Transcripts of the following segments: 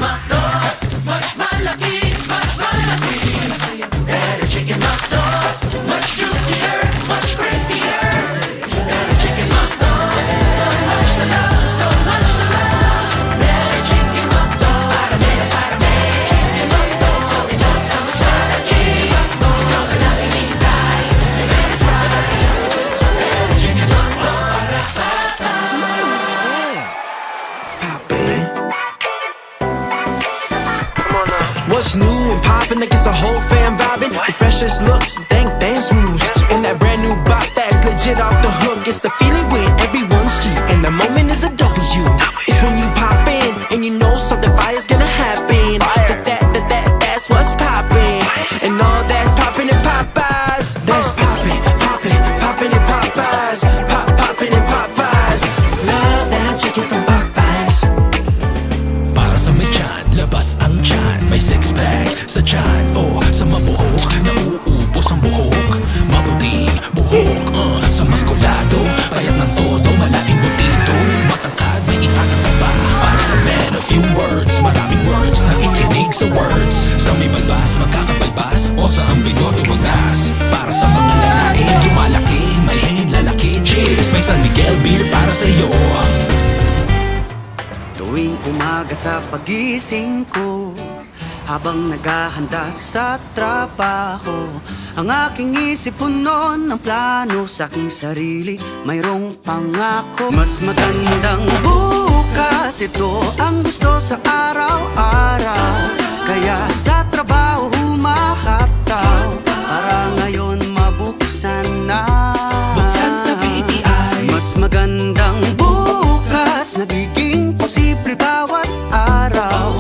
McDo, much malaki, better chicken McDo, much juicier, much crispier, better chicken McDo, so much to love, so much to love, better chicken McDo, para me, chicken McDo, so much allergy, ikaw na lang hinihintay, you better try, better chicken McDo, What's new and poppin'? That gets the whole fam vibing. The freshest looks, dank dance moves, and that brand new bop that's legit off the hook. It's the feeling when everyone's G, and the moment is a W. It's when you pop in, and you know something fire's gonna happen. That's what's poppin', and all that's poppin' in Popeyes. That's poppin', poppin', poppin' in Popeyes. Poppin' in Popeyes. Love that chicken from Popeyes. Para sa may tiyan, labas ang tiyan. May six-pack sa tiyan o sa mabuhok. Nauubos ang buhok, maputing buhok. Sa maskulado, payat ng todo, malaking butito. Matangkad, may itatagtaba. Para sa man, a few words, maraming words, nakikinig sa words. Sa may balbas, magkakabalbas, o sa ambigot ibagdas. Para sa mga lalaki, lumalaki, may hingin lalaki. Cheers! May San Miguel beer para sa'yo. Tuwing umaga sa pagising ko, habang naghahanda sa trabaho, ang aking isip puno ng plano sa aking sarili, mayroong pangako. Mas magandang bukas, ito ang gusto sa araw-araw. Kaya sa trabaho humahataw, para ngayon mabuksan na. Buksan sa BPI. Mas magandang bukas, nagiging posible bawat araw.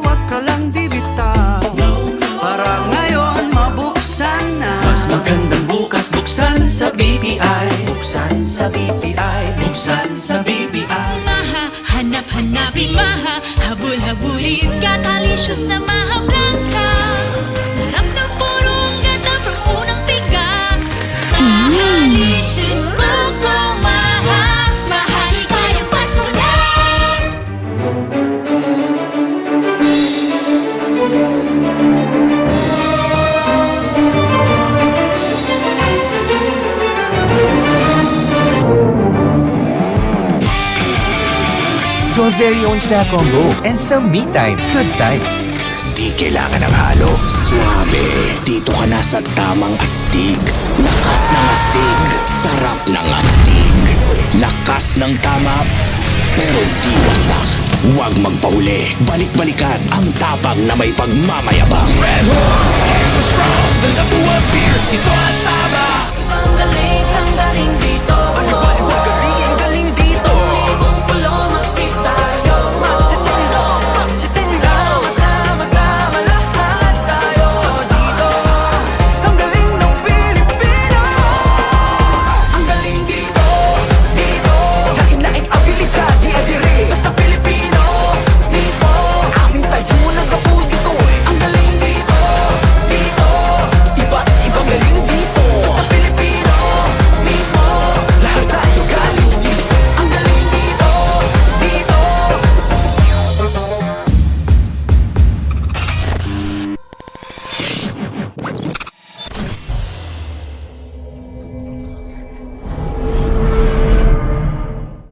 Wag ka lang bibitaw, para ngayon mabuksan na. mas magandang bukas, buksan sa BPI, buksan sa BPI, buksan sa BPI. Maha, hanap-hanapin maha, habul-habulin katalicious na maha blanca. Sarap ng purong gata from unang pigang. Mahalicious coco maha, mahali kayang pasulan. Your very own snack combo and some me time. Good times. Di kailangan ng halo. Suabe. Dito ka na sa tamang astig. Lakas ng astig. Sarap ng astig. Lakas ng tama, pero di wasak. Huwag magpahuli. Balik-balikan ang tapang na may pagmamayabang. Red Horse, extra strong. The number one beer. Ito ang tama. Ang galing